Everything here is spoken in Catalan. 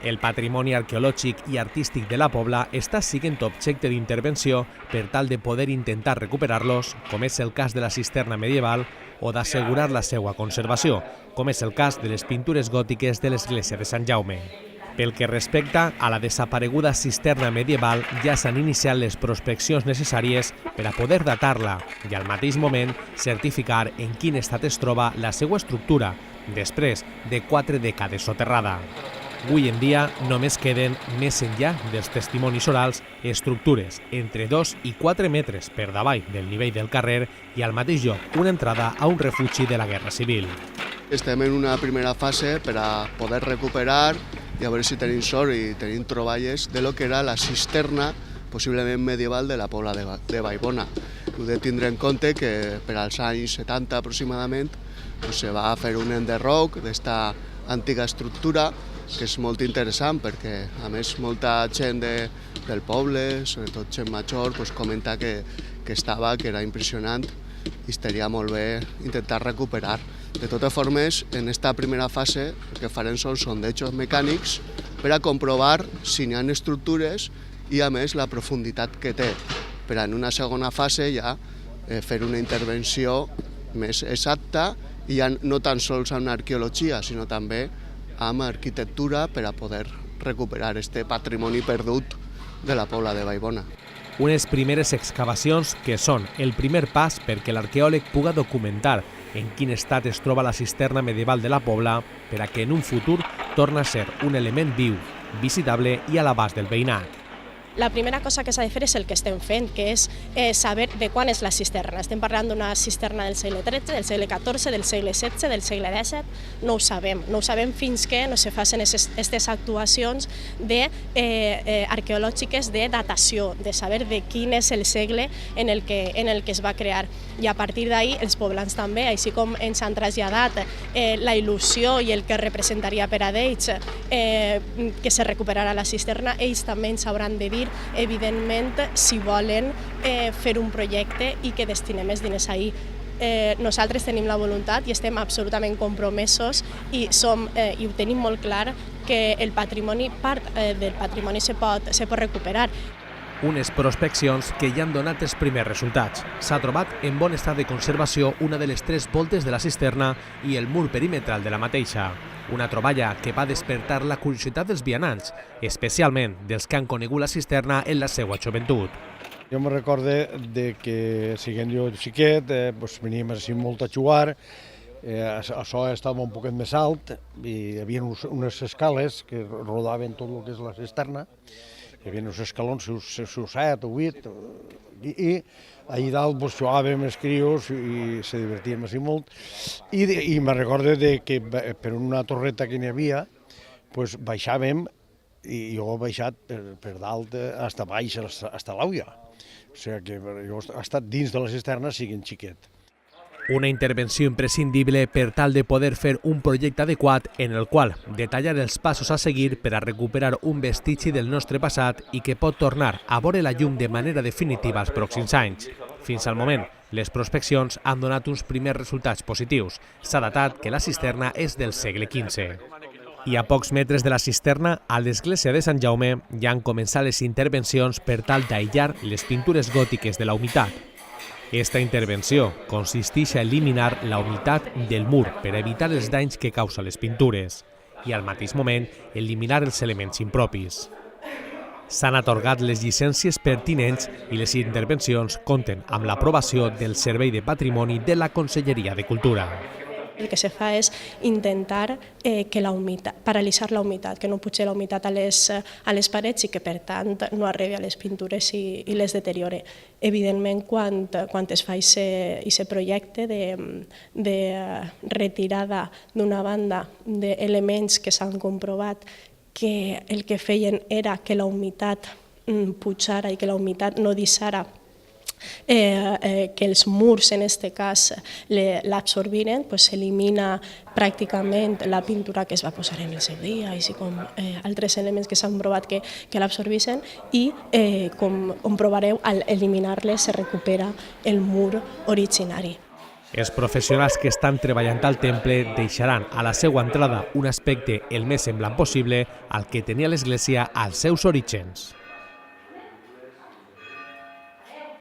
El patrimoni arqueològic i artístic de la Pobla està sent objecte d'intervenció per tal de poder intentar recuperar-los, com és el cas de la cisterna medieval, o d'assegurar la seva conservació, com és el cas de les pintures gòtiques de l'església de Sant Jaume. Pel que respecta a la desapareguda cisterna medieval, ja s'han iniciat les prospeccions necessàries per a poder datar-la i al mateix moment certificar en quin estat es troba la seva estructura, després de 4 dècades soterrada. Avui en dia només queden, més enllà dels testimonis orals, estructures entre 2 i 4 metres per davall del nivell del carrer i al mateix lloc una entrada a un refugi de la Guerra Civil. Estem en una primera fase per a poder recuperar i a veure si tenim sort i tenim troballes de lo que era la cisterna possiblement medieval de la Pobla de Vallbona. Heu de tindre en compte que per als anys 70 aproximadament se va fer un enderroc d'esta antiga estructura que és molt interessant perquè, a més, molta gent del poble, sobretot gent major, comenta que era impressionant i estaria molt bé intentar recuperar. De totes formes, en aquesta primera fase el que farem són sondejos mecànics per a comprovar si n'hi ha estructures i, a més, la profunditat que té, per a en una segona fase ja fer una intervenció més exacta i ja no tan sols amb arqueologia, sinó també amb arquitectura per a poder recuperar este patrimoni perdut de la Pobla de Vallbona. Unes primeres excavacions que són el primer pas perquè l'arqueòleg puga documentar en quin estat es troba la cisterna medieval de la Pobla per a que en un futur torni a ser un element viu, visitable i a l'abast del veïnat. La primera cosa que s'ha de fer és el que estem fent, que és saber de quan és la cisterna. Estem parlant d'una cisterna del segle XIII, del segle XIV, del segle XVI, del segle XVII, no ho sabem. No ho sabem fins que no se facin aquestes actuacions arqueològiques de datació, de saber de quin és el segle en el que es va crear. I a partir d'ahir els poblans també, així com ens han traslladat la il·lusió i el que representaria per a ells que se recuperarà la cisterna, ells també ens hauran de dir evidentment si volen fer un projecte i que destinem els diners ahir. Nosaltres tenim la voluntat i estem absolutament compromesos i ho tenim molt clar que el patrimoni, part del patrimoni se pot recuperar. Unes prospeccions que ja han donat els primers resultats. S'ha trobat en bon estat de conservació una de les 3 voltes de la cisterna i el mur perimetral de la mateixa. Una troballa que va despertar la curiositat dels vianants, especialment dels que han conegut la cisterna en la seva joventut. Jo me recorde que, sent jo xiquet, veníem així molt a jugar, això estava un poquet més alt i hi havia unes escales que rodaven tot el que és la cisterna. Hi havia uns escalons, 7 o 8, i allà dalt jugàvem els crios i se divertíem així molt. I me recordo que per una torreta que n'hi havia baixàvem i jo he baixat per dalt fins a baix, fins a l'auia. O sigui que jo he estat dins de la cisterna siguent xiquet. Una intervenció imprescindible per tal de poder fer un projecte adequat en el qual detallar els passos a seguir per a recuperar un vestigi del nostre passat i que pot tornar a veure la llum de manera definitiva els pròxims anys. Fins al moment, les prospeccions han donat uns primers resultats positius. S'ha datat que la cisterna és del segle XV. I a pocs metres de la cisterna, a l'església de Sant Jaume, ja han començat les intervencions per tal d'aïllar les pintures gòtiques de la humitat. Aquesta intervenció consisteix a eliminar la humitat del mur per evitar els danys que causa les pintures i al mateix moment eliminar els elements impropis. S'han atorgat les llicències pertinents i les intervencions compten amb l'aprovació del Servei de Patrimoni de la Conselleria de Cultura. El que se fa és intentar paralitzar la humitat, que no pugi la humitat a les parets i que, per tant, no arribi a les pintures i les deteriore. Evidentment, quan es fa aquest projecte de retirada d'una banda d'elements que s'han comprovat que el que feien era que la humitat pujara i que la humitat no deixara que els murs, en aquest cas, l'absorbiren, s'elimina pràcticament la pintura que es va posar en el seu dia, així com altres elements que s'han provat que l'absorbissin i, com comprovareu, al eliminar-les se recupera el mur originari. Els professionals que estan treballant al temple deixaran a la seva entrada un aspecte el més semblant possible al que tenia l'església als seus orígens.